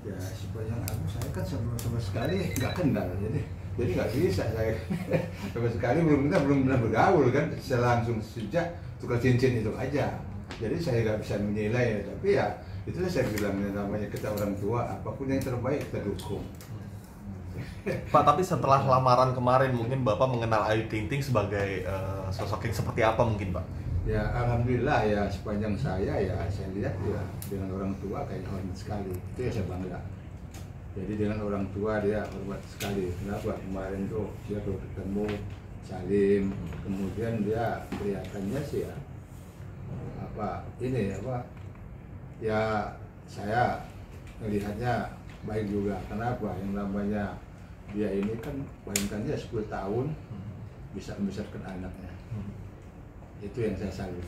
Ya sepanjang aku saya kan sama sekali nggak kenal, jadi nggak bisa saya sama sekali kita belum pernah bergaul kan, saya langsung sejak tukar cincin itu aja. Jadi saya nggak bisa menilai, tapi ya itulah saya bilang namanya kita orang tua, apapun yang terbaik kita dukung. Pak, tapi setelah lamaran kemarin mungkin Bapak mengenal Ayu Ting Ting sebagai sosok yang seperti apa mungkin Pak? Ya alhamdulillah ya, sepanjang saya lihat ya dengan orang tua kayak hormat sekali, itu ya saya bangga. Jadi dengan orang tua dia hormat sekali. Kenapa? Kemarin tuh dia baru ketemu salim, kemudian dia kelihatannya sih ya ya saya melihatnya baik juga. Kenapa? Yang namanya dia ini kan bayangkan dia 10 tahun bisa membesarkan anaknya. Itu yang saya salut.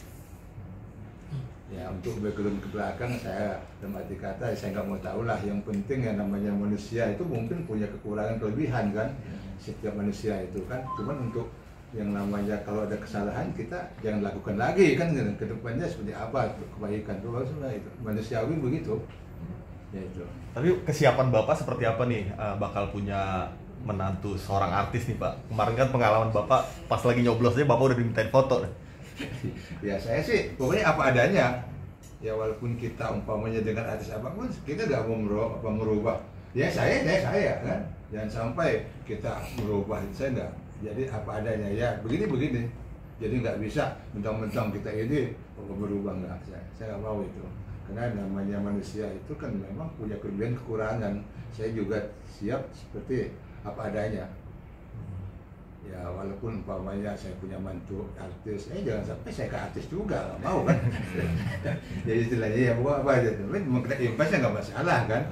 Ya untuk background ke belakang saya dalam arti kata saya nggak mau tahu lah. Yang penting yang namanya manusia itu mungkin punya kekurangan kelebihan kan. Setiap manusia itu kan. Cuman untuk yang namanya kalau ada kesalahan kita jangan lakukan lagi kan. Kedepannya seperti apa kebaikan itu manusiawi begitu. Ya itu. Tapi kesiapan Bapak seperti apa nih bakal punya menantu seorang artis nih Pak? Kemarin kan pengalaman Bapak pas lagi nyoblosnya Bapak udah dimintain foto. Ya saya sih pokoknya apa adanya. Ya walaupun kita umpamanya dengan artis apapun kita nggak mau merubah. Ya saya kan. Jangan sampai kita merubah, saya nggak. Jadi apa adanya ya begini. Jadi nggak bisa mentang-mentang kita ini berubah, nggak. Saya nggak mau itu. Karena namanya manusia itu kan memang punya kelebihan kekurangan. Saya juga siap seperti apa adanya. Ya walaupun umpamanya saya punya mantu artis, jangan sampai saya ke artis juga, nggak mau kan. Jadi istilahnya ya apa aja, mau kita impasnya nggak masalah kan.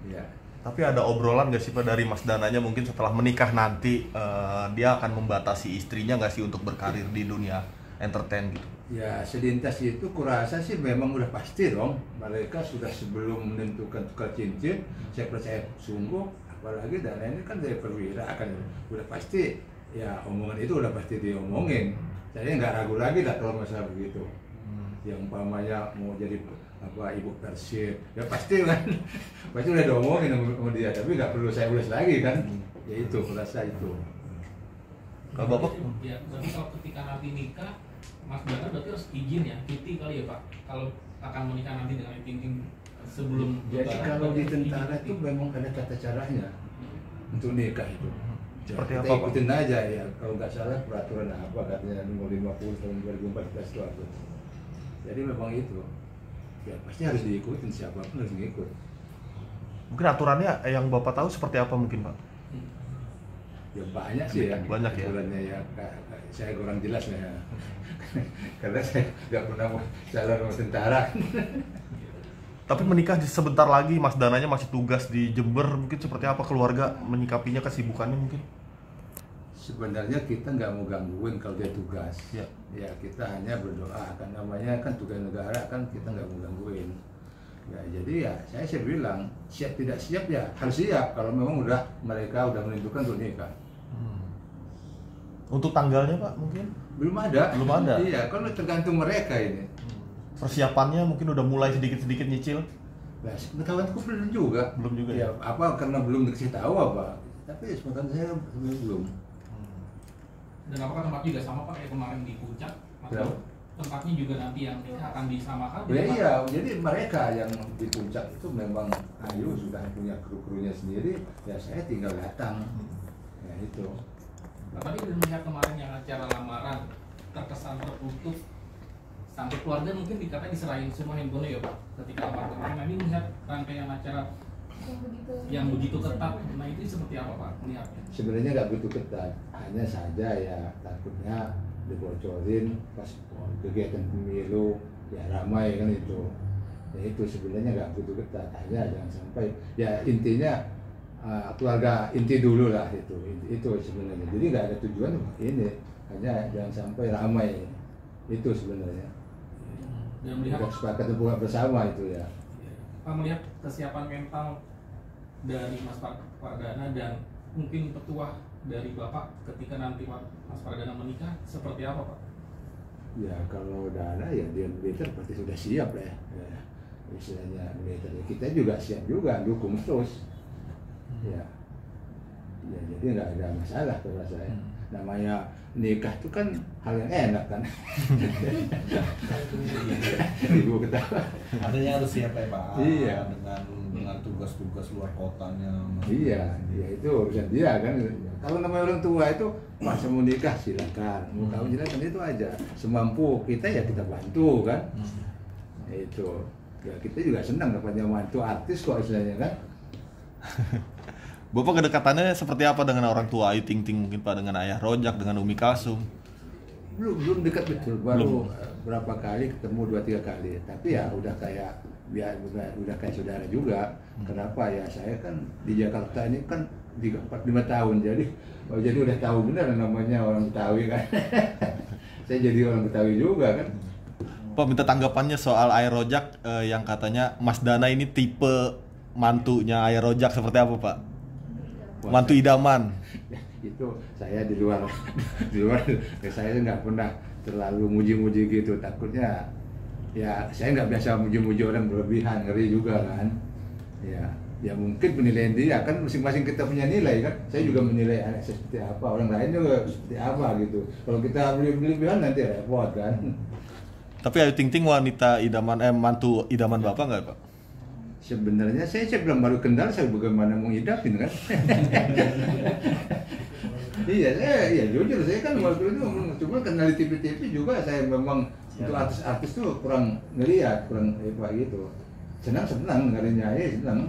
Ya. Tapi ada obrolan nggak sih Pak dari Mas Dananya mungkin setelah menikah nanti dia akan membatasi istrinya nggak sih untuk berkarir di dunia entertain gitu? Ya selintas itu kurasa sih memang udah pasti dong. Mereka sudah sebelum menentukan tukar cincin, saya percaya sungguh. Apalagi Dana ini kan dari perwira kan udah pasti ya omongan itu udah pasti diomongin. Saya nggak ragu lagi lah kalau masalah begitu. Yang umpamanya mau jadi ibu Persib ya pasti kan pasti udah diomongin sama dia, tapi nggak perlu saya ulas lagi kan. Ya itu kurasa itu. Kalau Bapak? Ya berarti kalau ketika nanti nikah Mas Dana berarti harus izin ya, cuti kali ya Pak, kalau akan menikah nanti dengan Ayu Ting Ting sebelum. Jadi kalau di tentara itu memang ada tata caranya untuk nikah itu. Seperti kita apa, Pak? ikutin aja ya, kalau nggak salah peraturan apa katanya nomor 50 tahun 2014 itu apa. Jadi memang itu ya pasti harus diikutin, siapapun harus ngikut. Mungkin aturannya yang Bapak tahu seperti apa mungkin Pak? Ya banyak sih ya, banyak ya. aturannya ya, saya kurang jelas ya. Karena saya nggak pernah calon tentara. Tapi menikah sebentar lagi, Mas Dananya masih tugas di Jember, mungkin seperti apa keluarga menyikapinya, kesibukannya mungkin? Sebenarnya kita nggak mau gangguin kalau dia tugas. Ya. Ya kita hanya berdoa, kan namanya kan tugas negara kan kita nggak mau gangguin. Ya jadi ya saya bilang siap tidak siap ya harus siap kalau memang mereka udah menentukan untuk nikah. Untuk tanggalnya Pak mungkin? Belum ada. Belum ada. Iya, kan tergantung mereka ini. Persiapannya mungkin udah mulai sedikit-sedikit nyicil? Nah, sepengetahuanku belum juga. Belum juga ya? Apa karena belum dikasih tahu apa? Tapi sepengetahuan saya belum. Dan apakah tempat juga sama Pak kayak kemarin di Puncak? Atau tempatnya juga nanti yang nikah akan disamakan? Ya iya, jadi mereka yang di Puncak itu memang Ayu sudah punya kru-krunya sendiri, ya saya tinggal datang. Ya itu. Tapi melihat kemarin yang acara lamaran terkesan tertutup sampai keluarga mungkin dikatakan diserahin semua handphone ya Pak ketika lamaran kemarin. Nah, ini melihat rangkaian acara yang begitu ketat, nah itu seperti apa Pak melihatnya? Sebenarnya nggak begitu ketat, hanya saja ya takutnya dibocorin pas kegiatan pemilu ya ramai kan itu. Ya itu sebenarnya nggak begitu ketat, hanya jangan sampai ya intinya keluarga inti dulu lah itu sebenarnya. Jadi nggak ada tujuan ini, hanya jangan sampai ramai itu sebenarnya. Dan melihat sepakat bersama itu ya. Pak melihat kesiapan mental dari Mas Pardana dan mungkin petuah dari Bapak ketika nanti Mas Pardana menikah seperti apa Pak? Ya kalau Dana ya dia militer pasti sudah siap lah ya. istilahnya militer. Kita juga siap juga dukung terus. Ya, ya jadi nggak ada masalah kalau saya. Namanya nikah itu kan hal yang enak kan. Ibu ketawa. Artinya harus siap ya Pak. Iya. Dengan tugas-tugas luar kotanya. Iya, ya itu urusan dia kan. Kalau namanya orang tua itu masa mau nikah silakan, mau kawin silakan, itu aja. Semampu kita ya kita bantu kan. Itu. Ya kita juga senang dapatnya mantu artis kok istilahnya kan. Bapak kedekatannya seperti apa dengan orang tua Ayu Ting Ting, mungkin Pak, dengan Ayah Rojak, dengan Umi Kalsum? Belum dekat betul, baru berapa kali ketemu 2-3 kali. Tapi ya udah kayak udah kayak saudara juga. Kenapa ya, saya kan di Jakarta ini kan 45 tahun, jadi udah tahu benar namanya orang Betawi kan. Saya jadi orang Betawi juga kan. Pak, minta tanggapannya soal Ayah Rojak yang katanya Mas Dana ini tipe mantunya Ayah Rojak seperti apa Pak? Mantu idaman. Itu saya di luar saya nggak pernah terlalu muji-muji gitu, takutnya ya saya nggak biasa muji-muji orang berlebihan, ngeri juga kan. Ya mungkin penilaian dia kan masing-masing kita punya nilai kan. Saya juga menilai anak seperti apa, orang lain juga seperti apa gitu. Kalau kita berlebihan nanti repot kan. Tapi Ayu Ting Ting wanita idaman, mantu idaman Bapak nggak Pak? Sebenarnya saya belum baru kenal, saya bagaimana menghidapin kan. Iya jujur saya kan waktu itu cuma kenal di TV-TV juga, saya memang untuk artis-artis tuh kurang ngeliat, kurang apa gitu. Senang dengerin nyanyi, senang.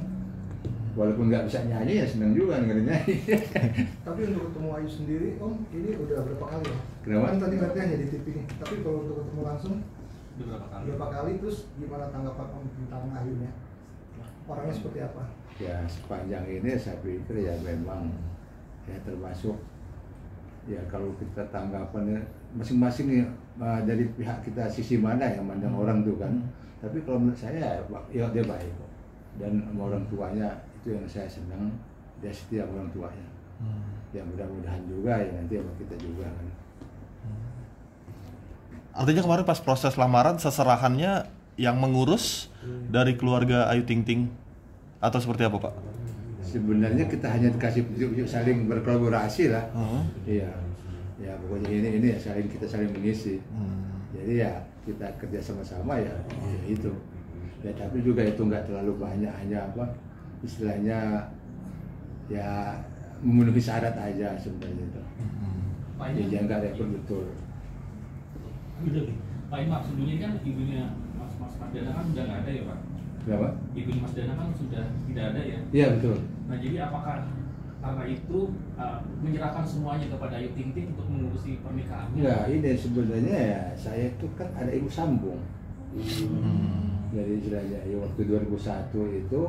Walaupun nggak bisa nyanyi ya senang juga dengerin nyanyi. Tapi untuk ketemu Ayu sendiri, Om, ini udah berapa kali ya? Kenapa? Kan tadi katanya hanya di TV nih. Tapi kalau untuk ketemu langsung Berapa kali? Terus gimana tanggapan Om tentang Ayunya? Orangnya seperti apa? Ya sepanjang ini saya pikir ya memang ya termasuk ya kalau kita tanggapannya masing-masing dari pihak kita sisi mana yang mandang orang tuh kan. Tapi kalau menurut saya ya dia baik kok. Dan sama orang tuanya itu yang saya senang, dia setia orang tuanya. Ya mudah-mudahan juga ya nanti sama kita juga kan. Artinya kemarin pas proses lamaran seserahannya yang mengurus dari keluarga Ayu Ting Ting atau seperti apa Pak? Sebenarnya kita hanya dikasih petunjuk saling berkolaborasi lah. Iya. Ya pokoknya ini ya kita saling mengisi. Jadi ya kita kerja sama-sama ya itu. Ya tapi juga itu nggak terlalu banyak, hanya apa istilahnya ya memenuhi syarat aja sebenarnya itu. Jadi nggak repot betul. Pak Imam, sebelumnya kan ibunya Mas Dana kan sudah nggak ada ya Pak? Kenapa? Ibunya Mas Dana kan sudah tidak ada ya? Iya betul. Nah jadi apakah karena itu menyerahkan semuanya kepada Ayu Ting Ting untuk mengurusi pernikahannya? Ya ini sebenarnya ya saya itu kan ada ibu sambung. Jadi istilahnya ya waktu 2001 itu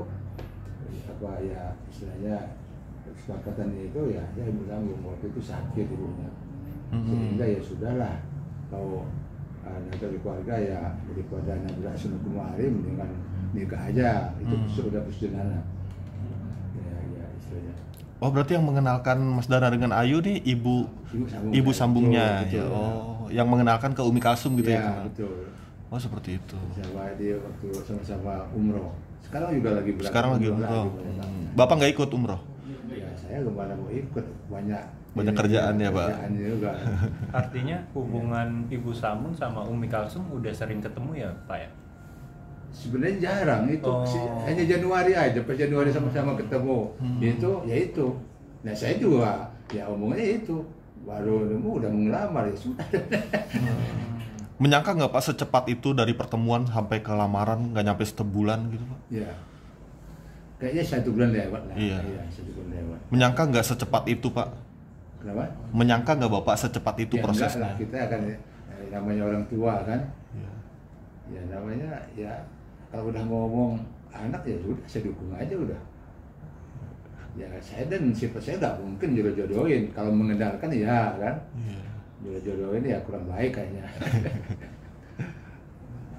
apa ya istilahnya kesepakatan itu ya ibu sambung, waktu itu sakit ibunya. Sehingga ya sudahlah, kalau dari keluarga ya daripada nabrak sunnah kemarin dengan nikah aja, itu sudah persetujuan anak. Ya istilahnya. Oh berarti yang mengenalkan Mas Dana dengan Ayu nih ibu sambungnya. Betul, ya. Oh yang mengenalkan ke Umi Kalsum gitu ya? Betul. Oh seperti itu. Sama dia waktu sama-sama umroh. Sekarang juga lagi berangkat. Sekarang lagi umroh. Bapak nggak ikut umroh? Ya saya gimana mau ikut, banyak kerjaan ya Pak. Kerjaan juga. Artinya hubungan Ibu Sambung sama Umi Kalsum udah sering ketemu ya Pak ya? Sebenarnya jarang itu, hanya Januari aja, pas Januari sama-sama ketemu. Itu. Nah saya juga ya omongannya itu, baru nemu udah mengelamar ya sudah. Menyangka nggak Pak secepat itu dari pertemuan sampai ke lamaran, nggak nyampe sebulan gitu Pak? Iya. Kayaknya 1 bulan lewat lah. Iya. 1 bulan lewat. Menyangka nggak secepat itu Pak? Kenapa? Menyangka nggak Bapak secepat itu Ya, prosesnya? enggak lah, kita akan namanya orang tua kan. Iya. Ya namanya ya kalau udah ngomong anak ya sudah saya dukung aja udah. Ya saya dan siapa saya nggak mungkin jodoh-jodohin, kalau mengendalikan ya kan. Iya. Jodoh-jodohin ya kurang baik kayaknya.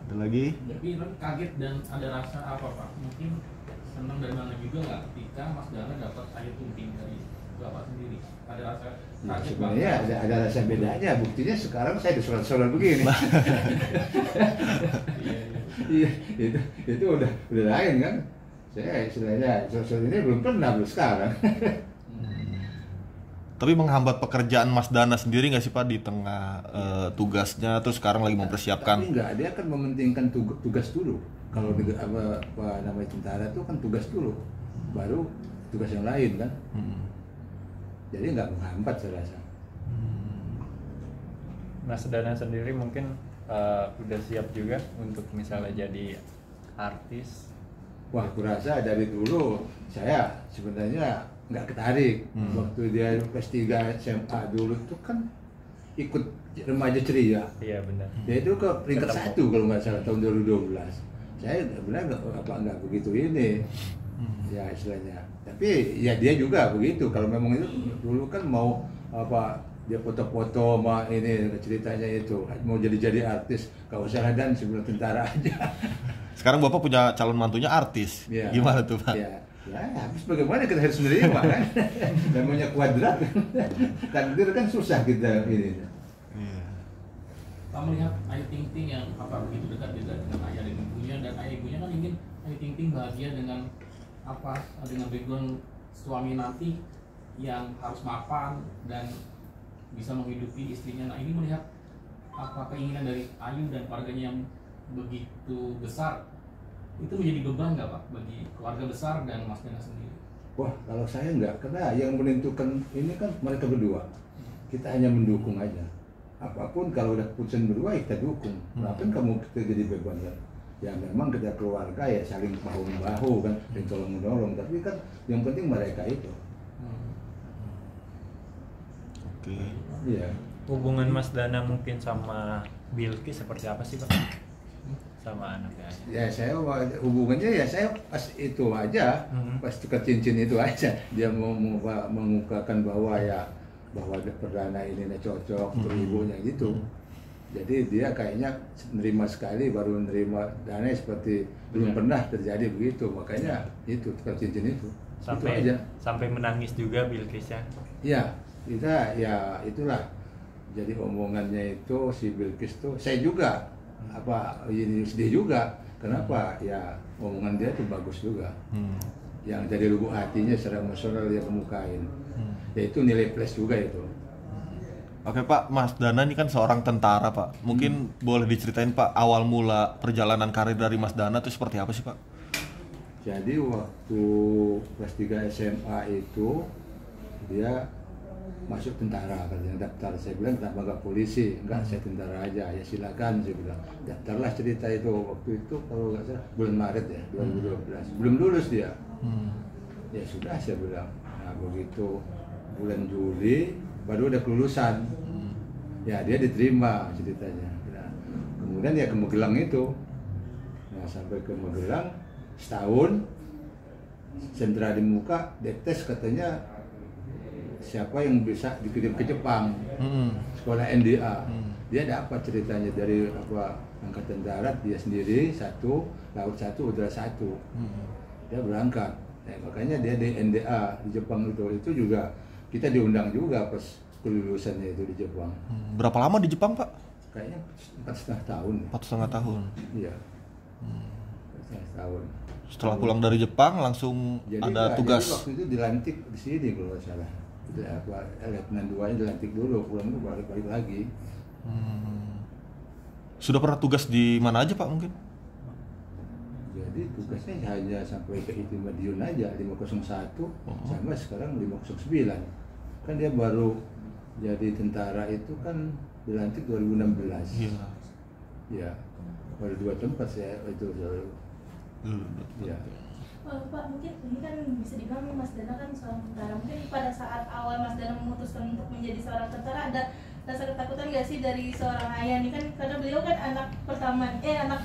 Ada lagi? Tapi kaget dan ada rasa apa Pak? Mungkin senang dan bangga juga nggak ketika Mas Dana dapat Ayu Ting Ting dari Bapak sendiri? Ada rasa Nah, kaget sebenarnya ada rasa bedanya. Buktinya sekarang saya disolat-solat begini. Iya, itu udah lain kan. Saya istilahnya solat ini belum pernah belum sekarang. Tapi menghambat pekerjaan Mas Dana sendiri nggak sih Pak di tengah tugasnya terus sekarang lagi mempersiapkan? Tapi enggak, dia kan mementingkan tugas dulu. Kalau apa namanya tentara itu kan tugas dulu, baru tugas yang lain kan. Jadi nggak menghambat saya rasa. Mas Dana sendiri mungkin udah siap juga untuk misalnya jadi artis. Wah, aku rasa dari dulu saya sebenarnya nggak ketarik. Waktu dia S3 SMA dulu itu kan ikut remaja ceria. Iya benar. Dia itu ke peringkat Ketemu. 1 kalau nggak salah tahun 2012. Saya benar nggak begitu ini. Ya istilahnya. Tapi ya dia juga begitu. Kalau memang itu dulu kan mau apa dia foto-foto sama ini ceritanya itu mau jadi artis, gak usah dan sebelum tentara aja. Sekarang Bapak punya calon mantunya artis. Ya. Gimana tuh Pak? Ya, habis bagaimana kita harus menerima kan? Namanya kuadrat. Takdir kan susah kita ini. Iya. Pak melihat Ayu Ting Ting yang apa begitu dekat juga dengan ayah dan ibunya, dan ayah ibunya kan ingin Ayu Ting Ting bahagia dengan apa, dengan background suami nanti yang harus mapan dan bisa menghidupi istrinya. Nah, ini melihat apa keinginan dari Ayu dan keluarganya yang begitu besar, itu menjadi beban nggak Pak bagi keluarga besar dan Mas Dana sendiri? Wah, kalau saya enggak, karena yang menentukan ini kan mereka berdua. Kita hanya mendukung aja. Apapun kalau udah keputusan berdua kita dukung. Kenapa kamu kita jadi beban kan? Ya memang kita keluarga ya saling bahu-bahu kan, saling tolong-menolong. Tapi kan yang penting mereka itu. Oke. Iya. Hubungan Mas Dana mungkin sama Bilqis seperti apa sih Pak? Sama anaknya. Ya saya hubungannya ya saya pas itu aja, pas tukar cincin itu aja. Dia mau mengungkapkan bahwa perdana ini cocok untuk ibunya gitu. Jadi dia kayaknya nerima sekali, baru nerima dana seperti belum pernah terjadi begitu. Makanya itu tukar cincin itu. Sampai itu aja. sampai menangis juga Bilqisnya. Iya, kita ya itulah. Jadi omongannya itu si Bilqis tuh saya juga ini sedih juga. Kenapa? Ya omongan dia tuh bagus juga. Yang dari lubuk hatinya secara emosional dia kemukain. Yaitu nilai plus juga itu. Oke Pak, Mas Dana ini kan seorang tentara Pak. Mungkin boleh diceritain Pak awal mula perjalanan karir dari Mas Dana itu seperti apa sih Pak? Jadi waktu kelas 3 SMA itu dia masuk tentara, katanya daftar. Saya bilang kenapa nggak polisi? Enggak, saya tentara aja. Ya silakan, saya bilang. Daftarlah cerita itu. Waktu itu kalau nggak salah bulan Maret ya 2012. Belum lulus dia. Ya sudah, saya bilang. Nah begitu bulan Juli baru ada kelulusan. Ya dia diterima ceritanya. Nah, kemudian ya ke Magelang itu. Nah sampai ke Magelang setahun, sentra di muka, detes katanya siapa yang bisa dikirim ke Jepang, sekolah NDA. Dia dapat ceritanya dari angkatan darat dia sendiri satu, laut satu, udara satu. Dia berangkat. Nah, makanya dia di NDA di Jepang itu juga kita diundang juga pas kelulusannya itu di Jepang. Berapa lama di Jepang Pak? Kayaknya 4,5 tahun. 4,5 tahun. Iya. 4,5 tahun. Setelah pulang dari Jepang langsung ada tugas. Jadi waktu itu dilantik di sini kalau nggak salah. Letnan 2-nya dilantik dulu, pulang itu balik lagi. Sudah pernah tugas di mana aja Pak mungkin? Jadi tugasnya hanya sampai ke itu Madiun aja 501 sama sekarang 509. Kan dia baru jadi tentara itu kan dilantik 2016. Iya. Ya, baru 2 tempat saya itu selalu. Ya. Pak, mungkin ini kan bisa dibilang Mas Dana kan seorang tentara. Mungkin pada saat awal Mas Dana memutuskan untuk menjadi seorang tentara ada rasa ketakutan nggak sih dari seorang ayah ini kan karena beliau kan anak pertama, anak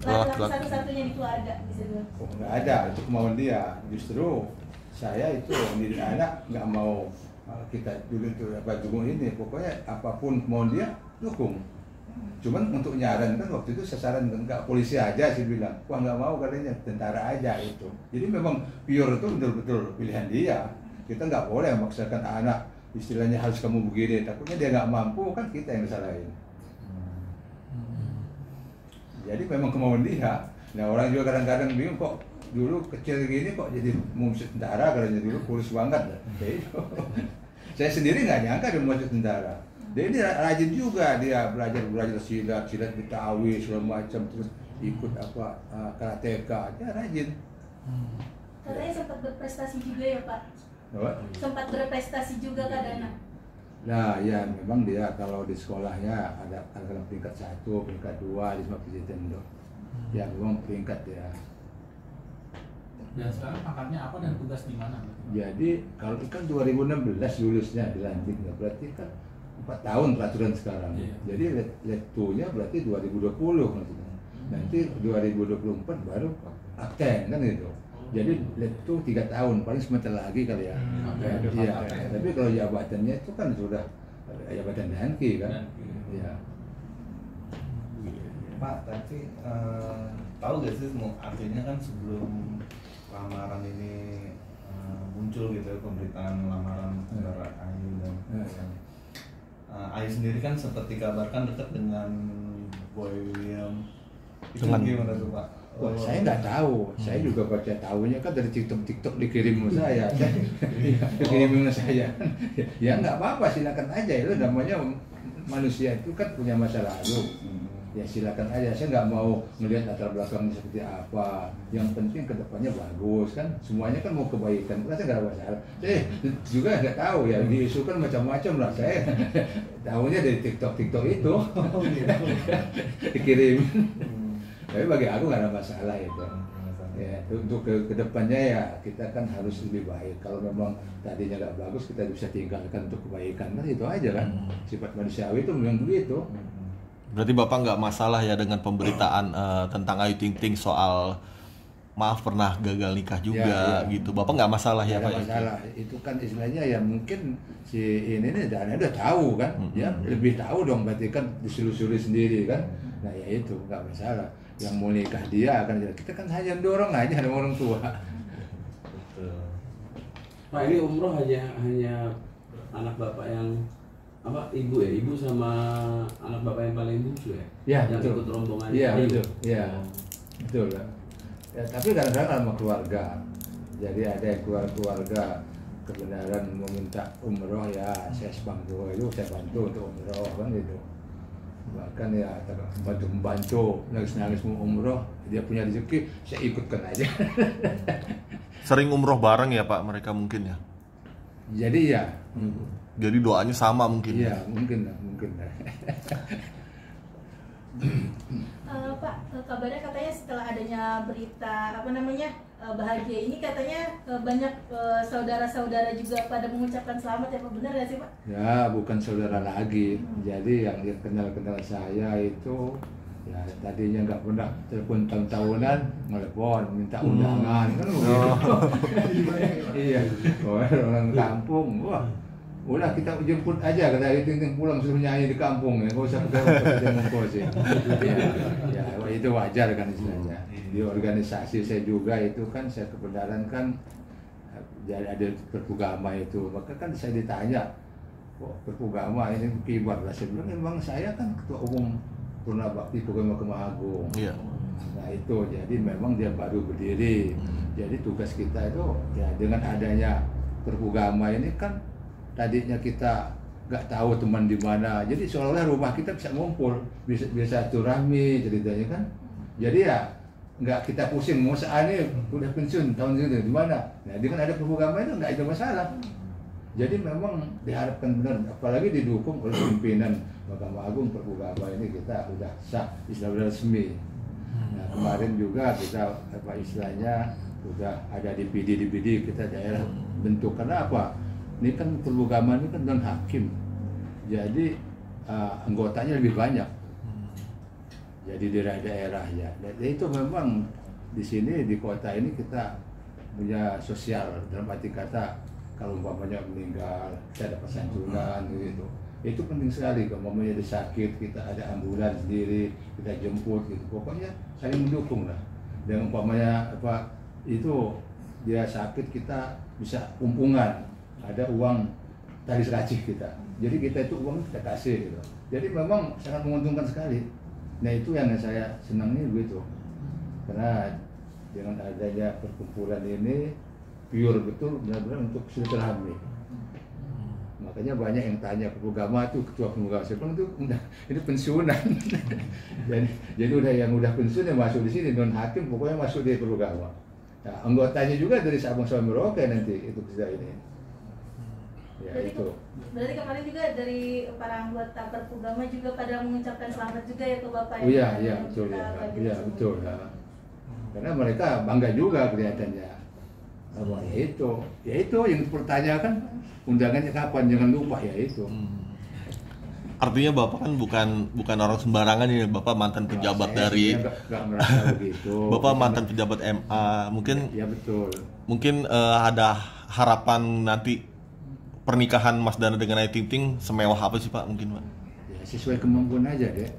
laki-laki satu-satunya di keluarga bisa dibilang. Oh, nggak ada, itu kemauan dia. Justru saya itu mendidik anak nggak mau kita dulu itu dukung ini. Pokoknya apapun kemauan dia dukung. Cuman untuk nyaran kan waktu itu sasaran enggak polisi aja sih bilang. Wah nggak mau katanya tentara aja itu. Jadi memang pure itu betul-betul pilihan dia. Kita nggak boleh memaksakan anak istilahnya harus kamu begini, takutnya dia nggak mampu, kan kita yang disalahin. Jadi memang kemauan dia. Nah orang juga kadang-kadang bingung, kok dulu kecil gini kok jadi mau masuk tentara, karena dulu kurus banget. Saya sendiri nggak nyangka dia mau masuk tentara. Dia ini rajin juga, dia belajar silat Betawi segala macam, terus ikut karateka, dia rajin. Katanya sempat berprestasi juga ya Pak? Apa? Sempat berprestasi juga Kak Dana? Nah ya memang dia kalau di sekolahnya ada kadang peringkat 1, peringkat 2 di semua presiden tuh. Ya memang peringkat ya. Dan sekarang pangkatnya apa dan tugas di mana? Jadi kalau kan 2016 lulusnya dilantik, berarti kan 4 tahun peraturan sekarang. Iya. Jadi let-2-nya berarti 2020 maksudnya. Nanti 2024 baru akten kan gitu. Jadi let-2 3 tahun, paling sebentar lagi kali ya. Iya. Tapi kalau jabatannya itu kan sudah jabatan Danki kan. Iya. Pak, tapi tahu gak sih artinya kan sebelum lamaran ini muncul gitu ya, pemberitaan lamaran antara Ayu dan Ayu sendiri kan sempat dikabarkan dekat dengan Boy William. Itu gimana tuh Pak? Wah, saya nggak tahu. Saya juga baca tahunya kan dari TikTok dikirim ke saya. Dikirim ke saya. Ya nggak apa-apa, silakan aja. Itu namanya manusia itu kan punya masa lalu. Ya silakan aja, saya nggak mau melihat latar belakangnya seperti apa. Yang penting kedepannya bagus kan, semuanya kan mau kebaikan, saya nggak ada masalah. Saya juga nggak tahu ya, diisukan macam-macam lah. Saya tahunya dari TikTok itu, dikirim. Tapi bagi aku nggak ada masalah itu. Ya, untuk kedepannya ya kita kan harus lebih baik. Kalau memang tadinya nggak bagus, kita bisa tinggalkan untuk kebaikan kan, itu aja kan. Sifat manusiawi itu memang begitu. Berarti Bapak nggak masalah ya dengan pemberitaan tentang Ayu Ting Ting soal maaf pernah gagal nikah juga ya. gitu. Bapak nggak masalah ya Pak? Masalah itu kan istilahnya ya mungkin si ini Dana udah tahu kan, ya lebih tahu dong, berarti kan diselusuri sendiri kan. Nah ya itu nggak masalah. Yang mau nikah dia kan, kita kan hanya dorong aja ada orang tua. Betul. Pak, ini umroh hanya anak bapak yang ibu sama anak bapak yang paling bungsu ya? Ya, yang betul. ikut rombongan. Iya Ayu. betul. Iya betul lah. Ya, tapi kadang-kadang sama keluarga. Jadi ada yang keluarga kebenaran meminta umroh, ya saya bantu itu, saya bantu untuk umroh kan gitu. Bahkan ya membantu nangis-nangis mau umroh, dia punya rezeki, saya ikutkan aja. Sering umroh bareng ya Pak mereka mungkin ya? Jadi ya. Jadi doanya sama mungkin. Iya mungkin lah. Pak, kabarnya katanya setelah adanya berita bahagia ini, katanya banyak saudara-saudara juga pada mengucapkan selamat ya Pak, benar nggak sih Pak? Ya bukan saudara lagi. Jadi yang dia kenal saya itu ya tadinya nggak pernah telepon tahun-tahunan, telepon minta undangan kan begitu. Iya, orang kampung, wah udah kita jemput aja, kata Ayu Ting Ting pulang suruh nyanyi di kampung ya, nggak usah pakai mongkos ya. Ya itu wajar kan istilahnya. Di organisasi saya juga itu kan, saya kebenaran kan jadi ada Perpugama itu, maka kan saya ditanya, kok Perpugama ini kibar lah. Saya bilang memang saya kan ketua umum Purna Bakti Pugama Agung. Iya. Nah itu jadi memang dia baru berdiri. Jadi tugas kita itu ya dengan adanya Perpugama ini kan, tadinya kita nggak tahu teman di mana, jadi seolah-olah rumah kita bisa ngumpul, bisa turami ceritanya kan. Jadi ya nggak kita pusing mau ini udah pensiun tahun ini di mana. Nah dengan ada Perpugama itu nggak ada masalah. Jadi memang diharapkan benar, apalagi didukung oleh pimpinan Mahkamah Agung. Perpugama ini kita udah sah, istilah resmi. Nah kemarin juga kita istilahnya udah ada DPD kita daerah bentuk, karena apa? Ini kan Perpugama ini kan non hakim, jadi anggotanya lebih banyak. Jadi di daerah ya. Jadi itu memang di sini di kota ini kita punya sosial, dalam arti kata kalau umpamanya meninggal kita dapat santunan gitu. Itu penting sekali. Kalau umpamanya ada sakit, kita ada ambulans sendiri, kita jemput gitu. Pokoknya saling mendukung lah. Dan umpamanya itu dia sakit kita bisa umpungan, ada uang tali seracik kita. Jadi kita itu uang kita kasih gitu. Jadi memang sangat menguntungkan sekali. Nah itu yang saya senangnya begitu. Karena dengan adanya perkumpulan ini pure betul benar-benar untuk silaturahmi. Makanya banyak yang tanya ke Pugama tuh ketua Pugama, saya bilang tuh udah ini pensiunan. jadi udah yang udah pensiun yang masuk di sini, non hakim pokoknya masuk di Pugama. Nah, anggotanya juga dari Sabang sampai Merauke nanti itu kita ini. Ya itu. Berarti kemarin juga dari para anggota Perpugama juga pada mengucapkan selamat juga ya ke Bapak. Oh iya, iya betul ya. Iya betul ya. Karena mereka bangga juga kelihatannya. Apa ya itu yang dipertanyakan undangannya kapan, jangan lupa ya itu. Artinya Bapak kan bukan orang sembarangan ya, Bapak mantan pejabat dari nggak merasa begitu. Bapak mantan pejabat MA, mungkin ya betul. Mungkin ada harapan nanti pernikahan Mas Dana dengan Ayu Ting Ting semewah apa sih Pak mungkin Pak? Ya sesuai kemampuan aja deh,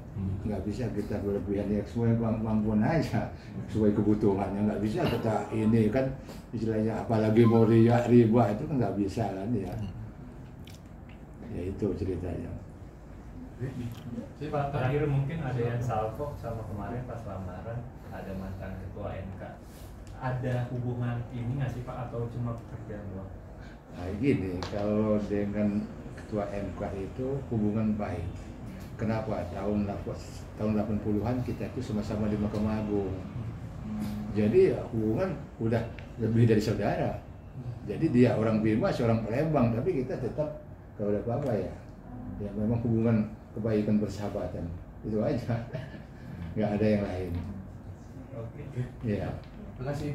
nggak bisa kita berlebihan ya, sesuai kemampuan aja, sesuai kebutuhannya, nggak bisa kita ini kan istilahnya apalagi mau riba itu kan nggak bisa kan ya. Ya itu ceritanya. Pak, terakhir mungkin ada yang salvo sama kemarin pas lamaran ada mantan ketua MK. Ada hubungan ini nggak sih Pak atau cuma pekerjaan doang? Nah gini, kalau dengan ketua MK itu hubungan baik. Kenapa? Tahun 80-an kita itu sama-sama di Mahkamah Agung. Jadi hubungan udah lebih dari saudara. Jadi dia orang Bima, seorang Palembang, tapi kita tetap kalau ada apa-apa ya memang hubungan kebaikan persahabatan. Itu aja. Nggak ada yang lain. Oke. Ya. Terima kasih.